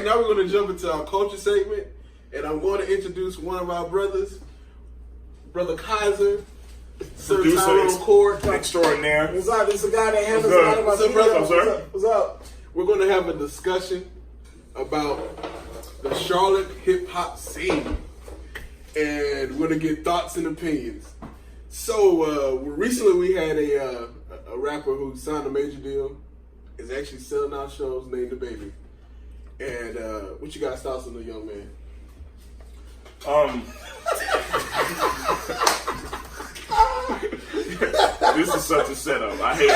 right, now we're going to jump into our culture segment, and I'm going to introduce one of our brothers, Brother Kaiser, Sir Tyrone Court. Extraordinaire. What's up? This is a guy that handles a lot of my What's up, brother? What's up? We're going to have a discussion about the Charlotte hip-hop scene, and we're going to get thoughts and opinions. So, recently we had a rapper who signed a major deal, is actually selling out shows, named DaBaby. And what you guys thoughts on the young man? This is such a setup. I hate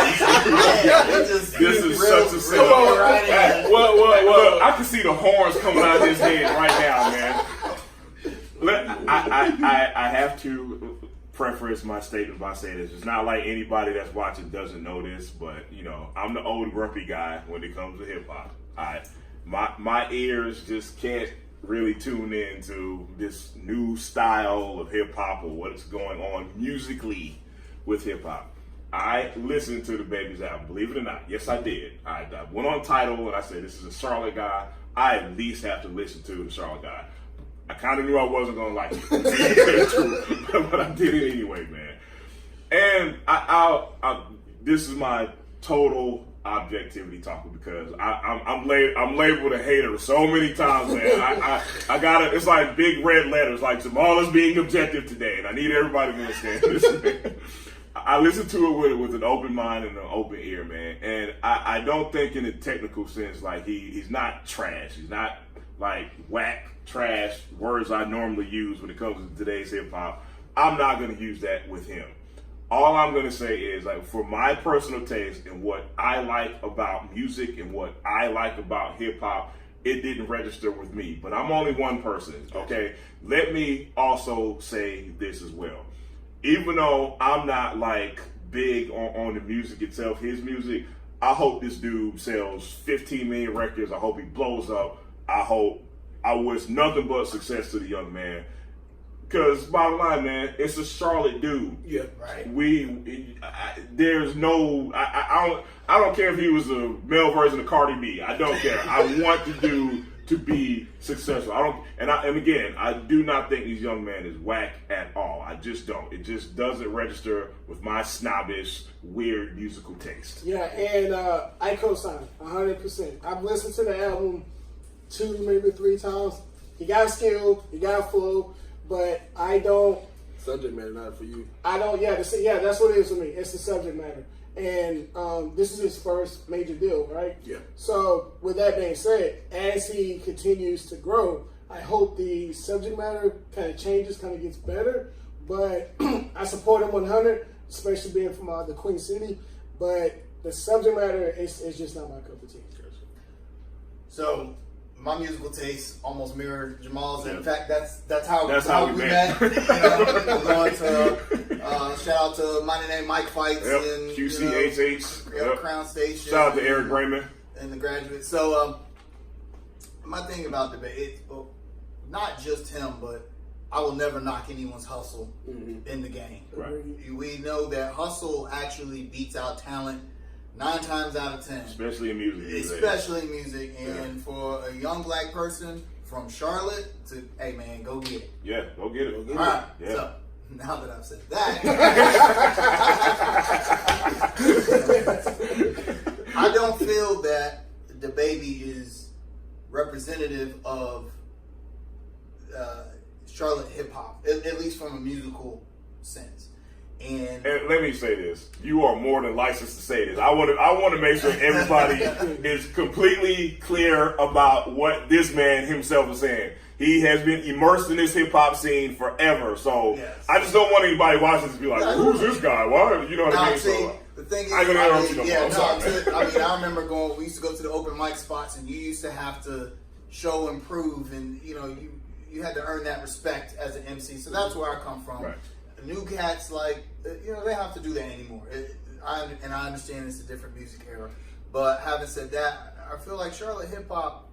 this. This is such a setup. Well, I can see the horns coming out of his head right now, man. I have to preface my statement by saying this. It's not like anybody that's watching doesn't know this, but you know, I'm the old grumpy guy when it comes to hip hop. My ears just can't really tune into this new style of hip hop or what's going on musically with hip hop. I listened to DaBaby's album, believe it or not. Yes, I did. I went on Tidal and I said, this is a Charlotte guy. I at least have to listen to the Charlotte guy. I kind of knew I wasn't going to like it, but I did it anyway, man. And this is my total objectivity talking because I'm labeled a hater so many times, man. I gotta. It's like big red letters, like Jamal is being objective today, and I need everybody to understand this, man. I listen to it with an open mind and an open ear, man. And I don't think in a technical sense, like he's not trash. He's not like whack, trash, words I normally use when it comes to today's hip hop. I'm not going to use that with him. All I'm going to say is, like, for my personal taste and what I like about music and what I like about hip hop, it didn't register with me. But I'm only one person, okay? Let me also say this as well. Even though I'm not like big on the music itself, his music, I hope this dude sells 15 million records. I hope he blows up. I wish nothing but success to the young man. Because bottom line, man, it's a Charlotte dude. Yeah, right. There's no, I don't care if he was a male version of Cardi B. I don't care. I want the dude to be successful. And again, I do not think this young man is whack at all. I just don't. It just doesn't register with my snobbish, weird musical taste. Yeah, and I co-sign 100%. I've listened to the album 2, maybe 3 times. He got skill, he got flow, but I don't. Subject matter not for you. I don't. Yeah, that's what it is for me. It's the subject matter. And this is his first major deal, right? Yeah. So with that being said, as he continues to grow, I hope the subject matter kind of changes, kind of gets better. But I support him 100, especially being from the Queen City. But the subject matter is just not my cup of tea. So my musical taste almost mirrored Jamal's. In fact, that's how we met. We're going to shout out to Mighty Name Mike Fights and QCHH, Crown Station. Shout out to Eric Raymond and the Graduate. So my thing about debate, not just him, but I will never knock anyone's hustle in the game. Right. We know that hustle actually beats out talent 9 times out of 10. Especially in music. Especially in music. And for a young black person from Charlotte to, hey man, go get it. Yeah, go get it. All right. Yeah. So, now that I've said that, I don't feel that DaBaby is representative of Charlotte hip hop, at least from a musical sense. And let me say this: you are more than licensed to say this. I want to make sure everybody is completely clear about what this man himself is saying. He has been immersed in this hip hop scene forever, so yes. I just don't want anybody watching this to be like, well, "Who's this guy? Why?" You know what I mean? So, the thing is, I'm gonna interrupt you. I'm sorry. I remember going. We used to go to the open mic spots, and you used to have to show and prove, and you had to earn that respect as an MC. So that's where I come from. Right. New cats, like, they have to do that anymore. I understand it's a different music era. But having said that, I feel like Charlotte hip hop,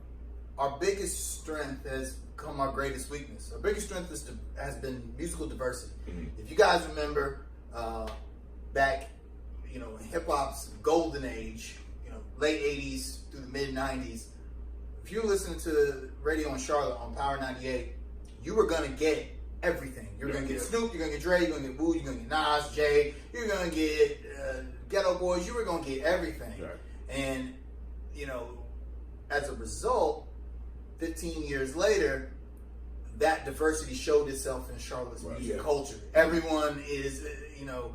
our biggest strength has become our greatest weakness. Our biggest strength has been musical diversity. Mm-hmm. If you guys remember back, in hip hop's golden age, late 80s through the mid 90s, if you listen to radio in Charlotte on Power 98, you were gonna get everything. You're gonna get Snoop, you're gonna get Dre, you're gonna get Wu, you're gonna get Nas, Jay, you're gonna get Ghetto Boys. You were gonna get everything. Right. And you know, as a result, 15 years later, that diversity showed itself in Charlotte's music culture. Everyone is, you know,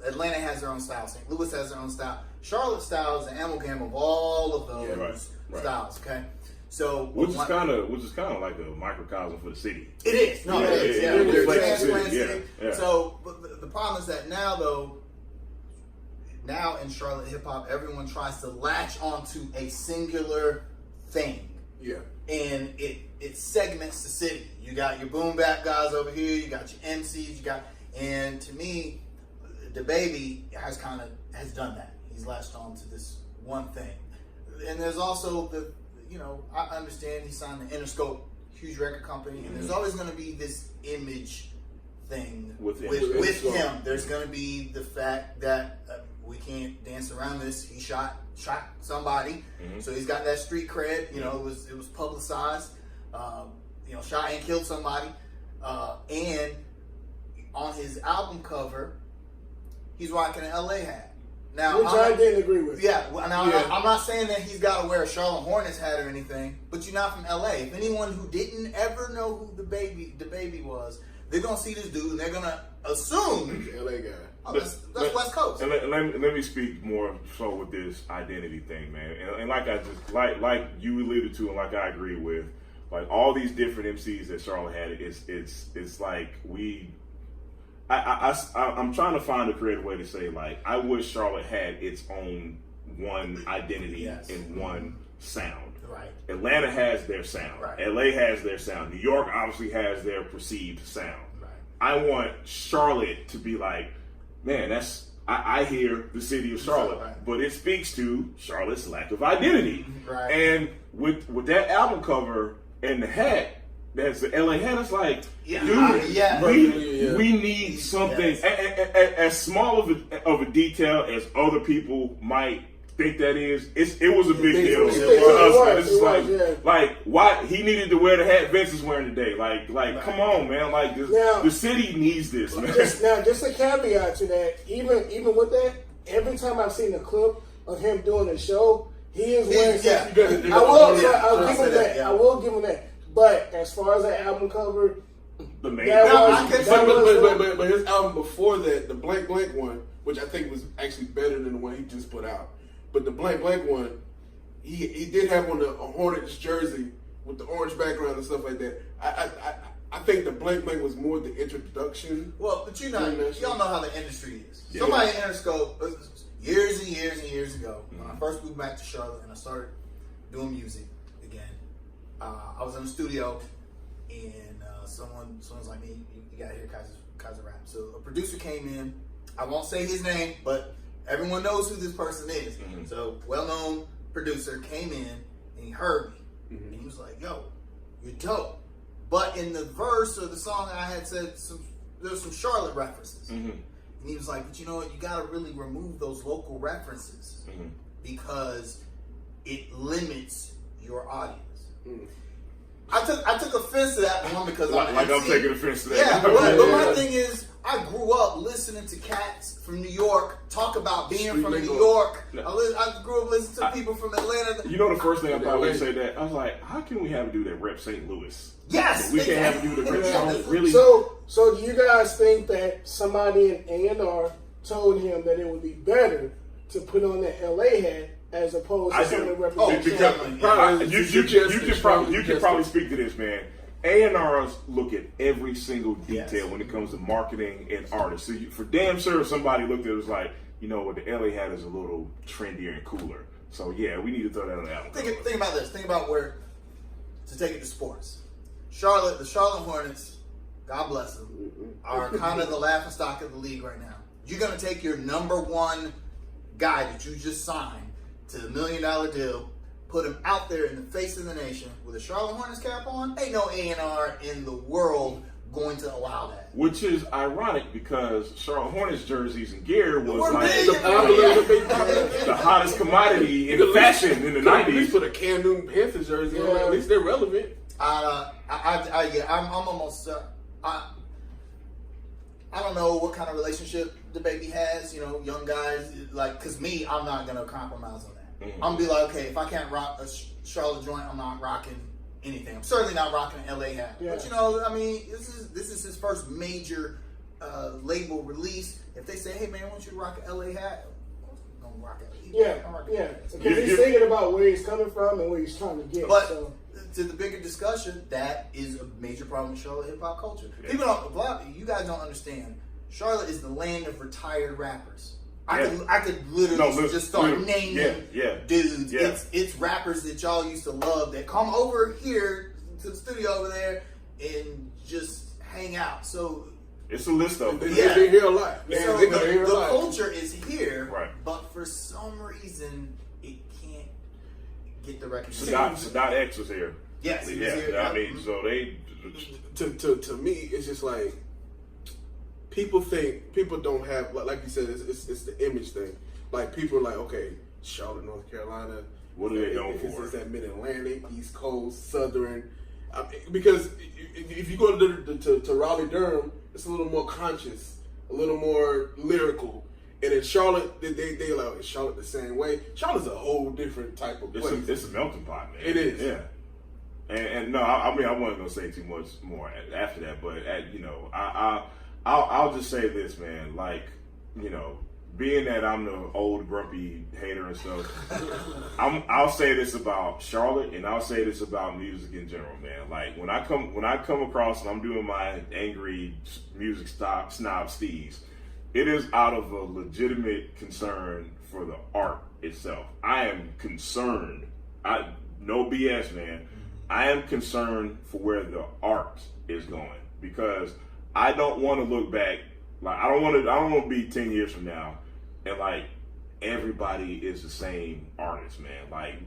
Atlanta has their own style. St. Louis has their own style. Charlotte style is an amalgam of all of those styles. Okay, so which is kind of like a microcosm for the city. It is. No, it is. Yeah, it it's is. Yeah. So, but the problem is that now, though, now in Charlotte hip hop, everyone tries to latch onto a singular thing. Yeah. And it segments the city. You got your boom bap guys over here. You got your MCs. And to me, DaBaby has done that. He's latched on to this one thing. And there's also I understand he signed the Interscope, huge record company, and there's always going to be this image thing with him. There's going to be the fact that we can't dance around this. He shot somebody, so he's got that street cred. You know, it was publicized. Shot and killed somebody, and on his album cover, he's rocking an LA hat. Now, which I didn't agree with. Yeah, I'm not saying that he's got to wear a Charlotte Hornets hat or anything, but you're not from LA. If anyone who didn't ever know who DaBaby was, they're gonna see this dude and they're gonna assume LA guy. That's West Coast. And let me speak more so with this identity thing, man. And like I just like you alluded to, and like I agree with, like all these different MCs that Charlotte had, it's like I'm trying to find a creative way to say, like, I wish Charlotte had its own one identity and one sound. Right. Atlanta has their sound. Right. LA has their sound. New York obviously has their perceived sound. Right. I want Charlotte to be like, man, I hear the city of Charlotte, but it speaks to Charlotte's lack of identity. Right. And with that album cover and the hat, that's the LA hat, it's like, dude, we need something as small of a detail as other people might think that is. It was a big deal for us. It's like why he needed to wear the hat Vince is wearing today. Like come on, man. Like the city needs this, man. Just a caveat to that. Even with that, every time I've seen a clip of him doing a show, he is wearing. I will give him that. But as far as that album cover, the main but his album before that, the Blank Blank one, which I think was actually better than the one he just put out. But the Blank Blank one, he did have on a Hornets jersey with the orange background and stuff like that. I think the Blank Blank was more the introduction. Well, but y'all know how the industry is. Yeah. Somebody in Interscope years and years and years ago, when I first moved back to Charlotte and I started doing music again, I was in the studio and someone's like, "Me, you gotta hear Kaiser rap." So a producer came in. I won't say his name, but everyone knows who this person is. Mm-hmm. So well-known producer came in and he heard me, and he was like, "Yo, you're dope." But in the verse of the song, I had said there's some Charlotte references, and he was like, "But you know what? You gotta really remove those local references because it limits your audience." I took offense to that one because I'm taking offense to that. Yeah, but my thing is, I grew up listening to cats from New York talk about being from New York. I grew up listening to people from Atlanta. You know, the first thing I probably say that I was like, how can we have a dude that rep St. Louis? Yes, we can't have a dude that rep Charlotte. Really? So do you guys think that somebody in A&R told him that it would be better to put on that LA hat as opposed to something representing? You can probably speak to this, man. A&Rs look at every single detail when it comes to marketing and artists. So for damn sure, somebody looked at it and was like, you know what, the LA hat is a little trendier and cooler. So yeah, we need to throw that on the album. Think about this. Think about where to take it to sports. The Charlotte Hornets, God bless them, are kind of the laughingstock of the league right now. You're gonna take your number one guy that you just signed to the $1 million deal, put him out there in the face of the nation with a Charlotte Hornets cap on. Ain't no A&R in the world going to allow that. Which is ironic because Charlotte Hornets jerseys and gear was We're like big. the hottest commodity in fashion in the At least 90s. put a Cam Newton Panthers jersey on. At least they're relevant. I'm almost. I don't know what kind of relationship the baby has. You know, young guys like. Cause me, I'm not gonna compromise on that. Mhm. I'm gonna be like, okay, if I can't rock a Charlotte joint, I'm not rocking anything. I'm certainly not rocking an LA hat. Yeah. But you know, I mean, this is his first major label release. If they say, hey man, I want you to rock an LA hat, I'm gonna rock it. Yeah. Because he's thinking about where he's coming from and where he's trying to get. But So. to the bigger discussion, that is a major problem in Charlotte hip hop culture. Yeah. People don't, you guys don't understand. Charlotte is the land of retired rappers. Yeah. I could literally just start naming dudes. Yeah. It's rappers that y'all used to love that come over here to the studio over there and just hang out. So It's a list of them. They hear a lot. so They hear a the lot. culture is here, Right. but for some reason it can't get the recognition. Sadat X was here. Yes, he was Yeah, here. I mean, so they. To me, it's just like people don't have like you said. It's the image thing. Like people are like, okay, Charlotte, North Carolina. What are they known for? It's that Mid Atlantic, East Coast, Southern. Because if you go to Raleigh, Durham, it's a little more conscious, a little more lyrical. And in Charlotte, they like Charlotte the same way. Charlotte's a whole different type of place. It's a melting pot, man. It is. Yeah. And no, I mean, I wasn't gonna say too much more after that, but I'll just say this, man. Like, you know, being that I'm the old grumpy hater and stuff, I'll say this about Charlotte, and I'll say this about music in general, man. Like when I come across and I'm doing my angry music snob steez, it is out of a legitimate concern for the art itself. I am concerned. No BS, man. I am concerned for where the art is going because I don't want to look back. Like I don't want to be 10 years from now and like everybody is the same artist, man.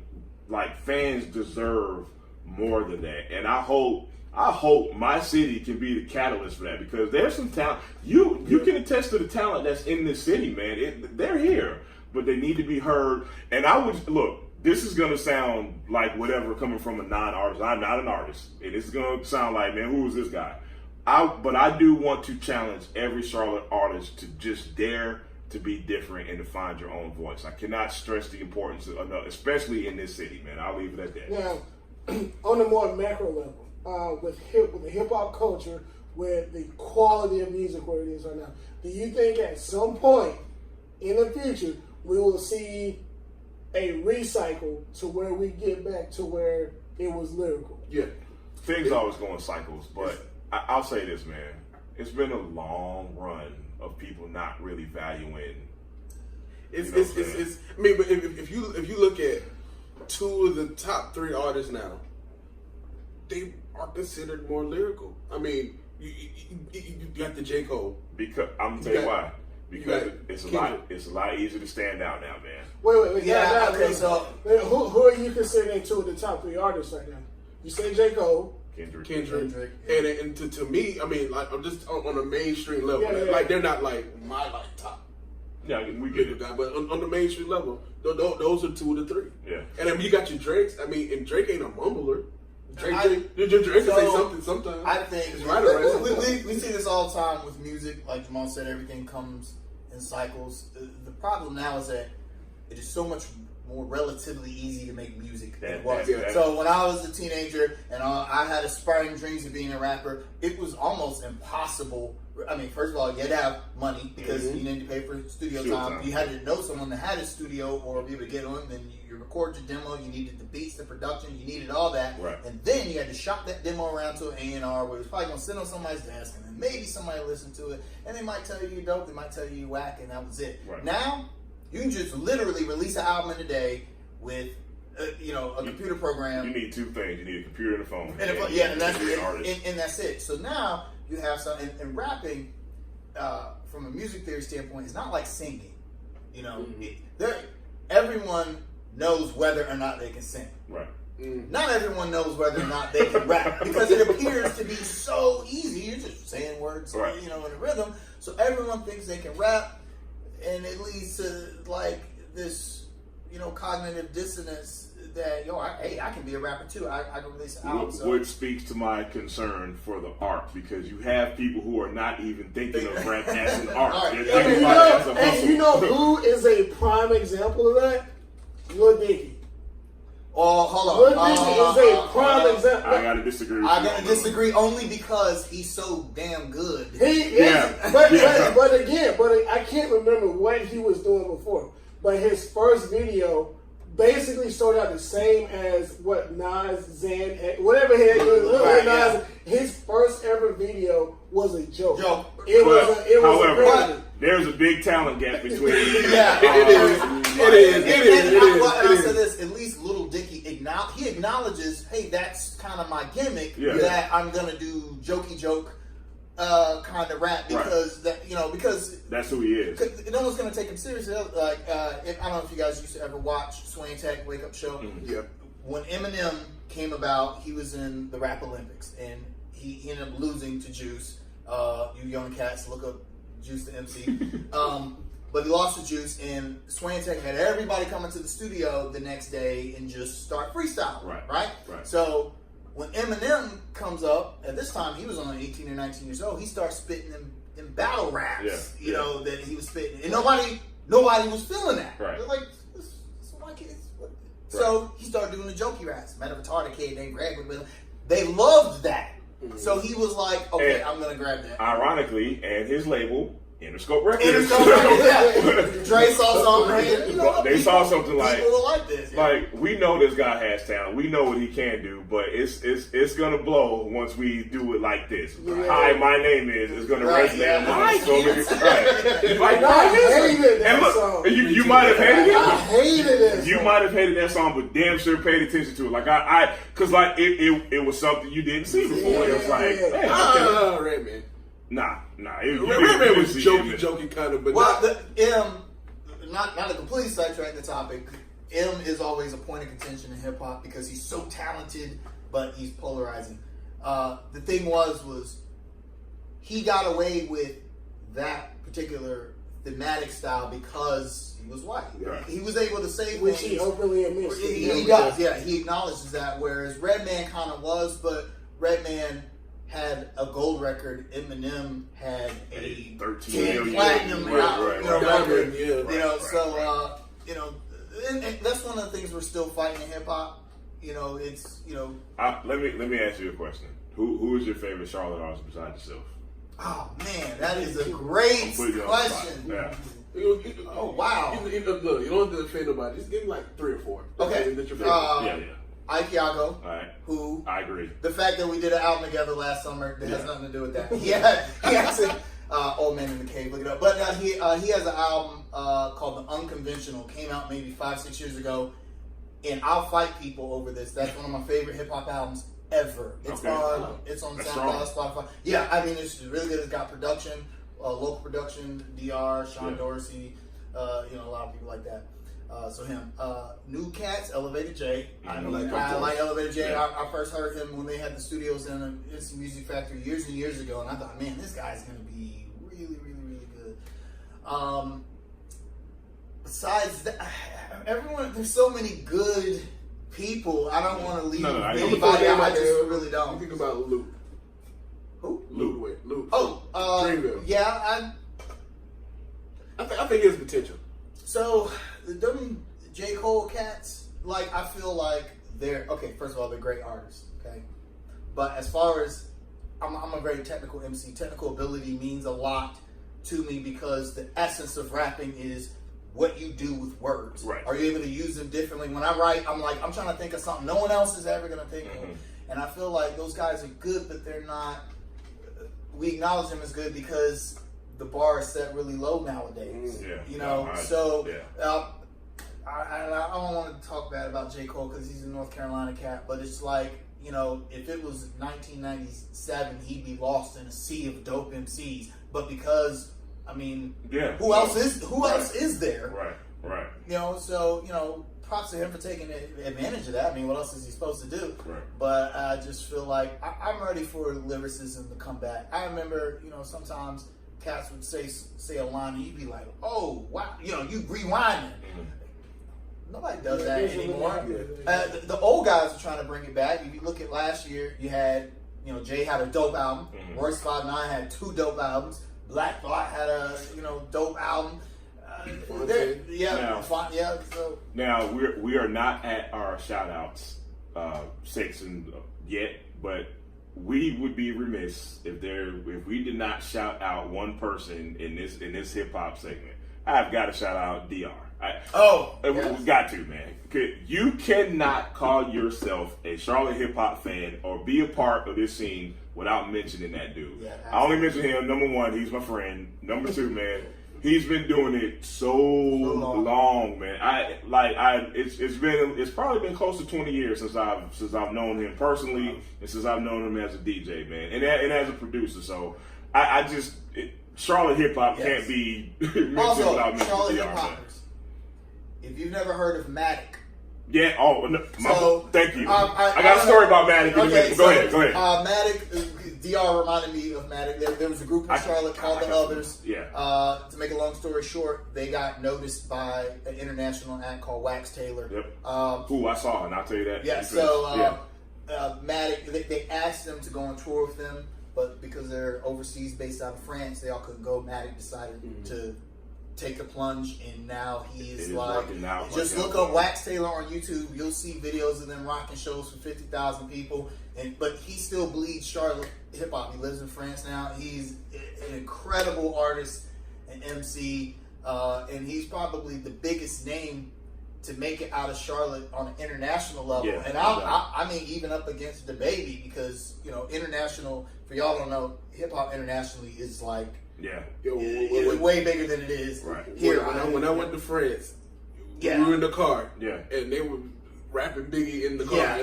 Like fans deserve more than that, and I hope my city can be the catalyst for that because there's some talent. You can attest to the talent that's in this city, man. They're here, but they need to be heard. And I would look. This is gonna sound like whatever coming from a non-artist. I'm not an artist, and it's gonna sound like, man, who is this guy? But I do want to challenge every Charlotte artist to just dare to be different and to find your own voice. I cannot stress the importance of enough, especially in this city, man. I'll leave it at that. Now, on the more macro level, with the hip hop culture, with the quality of music where it is right now, do you think at some point in the future we will see a recycle to where we get back to where it was lyrical? Yeah. Things always go in cycles, but I'll say this, man. It's been a long run of people not really valuing. It's I mean, but if you look at two of the top three artists now, they are considered more lyrical. I mean, you got the J. Cole. Because I'm gonna tell you why. Because it's a lot easier to stand out now, man. Wait. Yeah, okay, so who are you considering two of the top three artists right now? You say J. Cole. Kendrick. And to me, I mean, like I'm just on a mainstream level. Yeah. Like they're not like my top. Yeah, we get it. Guy, but on the mainstream level, those are two of the three. Yeah. And then you got your Drakes. I mean, and Drake ain't a mumbler. Drake can say something sometimes. I think it's right. We see this all the time with music. Like Jamal said, everything comes in cycles. The problem now is that it is so much more relatively easy to make music than it was. So when I was a teenager and I had aspiring dreams of being a rapper, it was almost impossible. I mean, first of all, you had to have money because you needed to pay for studio time. You had to know someone that had a studio or be able to get on. Then you record your demo. You needed the beats, the production. You needed all that. Right. And then you had to shop that demo around to an A&R where it was probably going to sit on somebody's desk and then maybe somebody listened to it. And they might tell you you're dope. They might tell you you're whack, and that was it. Right. Now, you can just literally release an album in a day with, a computer program. You need two things. You need a computer and a phone. And that's it. And that's it. So now you have some, and rapping, from a music theory standpoint, is not like singing. You know, everyone knows whether or not they can sing. Right. Not everyone knows whether or not they can rap because it appears to be so easy. You're just saying words, Right. you know, in a rhythm. So everyone thinks they can rap, and it leads to like this, you know, cognitive dissonance that I can be a rapper too. I can release an album. So. Which speaks to my concern for the art, because you have people who are not even thinking of rap as an art. They're thinking about it as a hustle. And you know who is a prime example of that? Lil Dicky. Oh, hold on. Lil Dicky is a prime example. I gotta disagree with you. I gotta disagree only because he's so damn good. He is, but again, I can't remember what he was doing before. But his first video basically started out the same as what Nas, Zan, whatever he had. Nas, his first ever video was a joke. It was a parody. There's a big talent gap between. It is. I'll say this: at least Lil Dicky he acknowledges, hey, that's kind of my gimmick. That I'm gonna do jokey joke kind of rap because because that's who he is. No one's gonna take him seriously. Like I don't know if you guys used to ever watch Sway Tech Wake Up Show. Yeah. When Eminem came about, he was in the Rap Olympics and he ended up losing to Juice. You young cats, look up Juice the MC. But he lost to Juice, and Sway Tech had everybody come into the studio the next day and just start freestyling. Right. So when Eminem comes up, at this time he was only 18 or 19 years old, he starts spitting them battle raps, you know, that he was spitting. And nobody was feeling that. Right. They're like, this is my kids. So he started doing the jokey raps. Met a retarded kid named Greg with him. They loved that. So he was like, okay, I'm going to grab that. Ironically, and his label, Interscope Records. Dre saw something. They saw something like, people like this. Like, we know this guy has talent. We know what he can do, but it's gonna blow once we do it like this. Hi, my name is. It's gonna resonate among so many. I hated that and look, song. you might have hated it. I hated it. You might have hated that song, but damn sure paid attention to it. Like cause like it was something you didn't see before. It was like, hey, Redman. Nah. Redman was jokey kind of, but not to completely sidetrack the topic. M is always a point of contention in hip hop because he's so talented, but he's polarizing. The thing was he got away with that particular thematic style because he was white. Right. He was able to say which things. He openly admits. He does. Yeah, he acknowledges that. Whereas Redman kind of was, but Redman had a gold record. Eminem had a 13 platinum record. So and that's one of the things we're still fighting in hip hop. You know, it's let me ask you a question. Who is your favorite Charlotte artist besides yourself? Oh man, that is a great question. Yeah. Oh wow. Look, you don't have to defend nobody. Just give me like 3 or 4. Okay. That's your favorite. Yeah. Ike Yago, who I agree. The fact that we did an album together last summer that has nothing to do with that. He has Old Man in the Cave. Look it up. But he has an album called The Unconventional. Came out maybe 5-6 years ago, and I'll fight people over this. That's one of my favorite hip hop albums ever. It's on SoundCloud, Spotify. Yeah, I mean it's really good. It's got production, local production, DR, Sean Dorsey, a lot of people like that. So him, New Cats, Elevated J. I like Elevated J. Yeah. I first heard him when they had the studios in Instant Music Factory years and years ago, and I thought, man, this guy's gonna be really, really, really good. Besides that, there's so many good people. I don't want to leave anybody out. I just really don't. You think about Luke. Who? Luke. Oh, Dreamville. Yeah, I think he has potential. So, them J. Cole cats, like, I feel like they're, okay, first of all, they're great artists, okay? But as far as, I'm a very technical MC. Technical ability means a lot to me because the essence of rapping is what you do with words. Right. Are you able to use them differently? When I write, I'm trying to think of something no one else is ever going to think of. And I feel like those guys are good, but they're not, we acknowledge them as good because the bar is set really low nowadays. I don't want to talk bad about J. Cole because he's a North Carolina cat, but it's like, if it was 1997, he'd be lost in a sea of dope MCs. But because, who else is there? Right. props to him for taking advantage of that. I mean, what else is he supposed to do? Right. But I just feel like I'm ready for lyricism to come back. I remember, sometimes cats would say a line and you'd be like, oh, wow, you rewind it. Nobody does that anymore. The old guys are trying to bring it back. If you look at last year, you had, Jay had a dope album. Royce 5'9" had 2 dope albums. Black Thought had a, dope album. Now we are not at our shout outs section yet, but we would be remiss if we did not shout out one person in this hip hop segment. I've got to shout out DR. We got to, man. You cannot call yourself a Charlotte hip hop fan or be a part of this scene without mentioning that dude. Yeah, I only mention him. Number one, he's my friend. Number two, man, he's been doing it so long, man. It's probably been close to 20 years since I've known him personally and since I've known him as a DJ, man, and as a producer. So Charlotte hip hop can't be mentioned also, without mentioning Charlotte DR, hip hoppers. If you've never heard of Matic. Yeah. Oh, no, thank you. I got a story about Matic. Okay, go ahead. Matic, DR reminded me of Matic. There was a group in Charlotte called The Others. Yeah. To make a long story short, they got noticed by an international act called Wax Taylor. Yep. Who I saw, and I'll tell you that. Yeah. So Matic, they asked them to go on tour with them, but because they're overseas, based out of France, they all couldn't go. Matic decided to take the plunge, and now he's just look up Wax Taylor on YouTube. You'll see videos of them rocking shows for 50,000 people. But he still bleeds Charlotte hip hop. He lives in France now. He's an incredible artist and MC, and he's probably the biggest name to make it out of Charlotte on an international level. Yeah, and I mean, even up against DaBaby, because international, for y'all don't know, hip hop internationally is like. Yeah, way bigger than it is here. When I went to France, we were in the car, and they were rapping Biggie in the car. Yeah,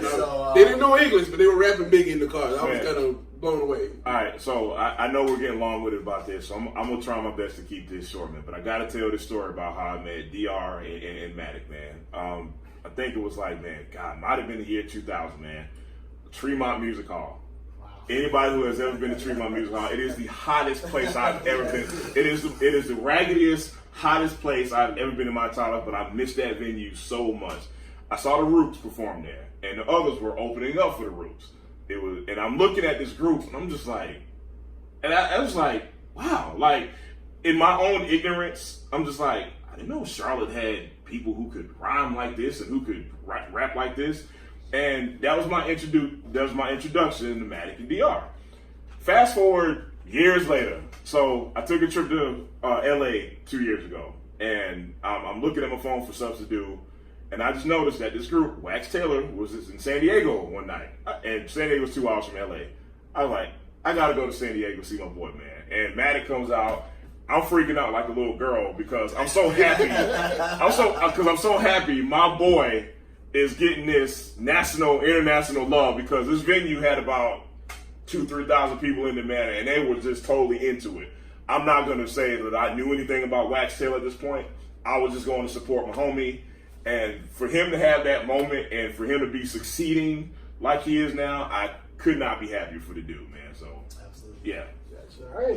they didn't know English, but they were rapping Biggie in the car. I was kind of blown away. All right, so I know we're getting long with it about this, so I'm gonna try my best to keep this short, man. But I gotta tell this story about how I met DR and Matic, man. I think it was like, man, God, might have been the year 2000, man. Tremont Music Hall. Anybody who has ever been to Tremont Music Hall, it is the hottest place I've ever been. It is the raggediest, hottest place I've ever been in my entire life, but I missed that venue so much. I saw the Roots perform there, and the others were opening up for the Roots. And I'm looking at this group, and I'm just like, and I was like, wow. Like, in my own ignorance, I'm just like, I didn't know Charlotte had people who could rhyme like this and who could rap like this. And that was my introduction to Matic and DR. Fast forward years later. So I took a trip to LA 2 years ago, and I'm looking at my phone for stuff to do, and I just noticed that this group, Wax Taylor, was in San Diego one night, and San Diego was 2 hours from LA. I was like, I gotta go to San Diego to see my boy, man. And Matic comes out. I'm freaking out like a little girl because I'm so happy. I'm so happy my boy is getting this international love, because this venue had about 2,000-3,000 people in the manor, and they were just totally into it. I'm not going to say that I knew anything about Wax Taylor at this point. I was just going to support my homie, and for him to have that moment and for him to be succeeding like he is now, I could not be happier for the dude, man. So, absolutely, yeah. That's all right.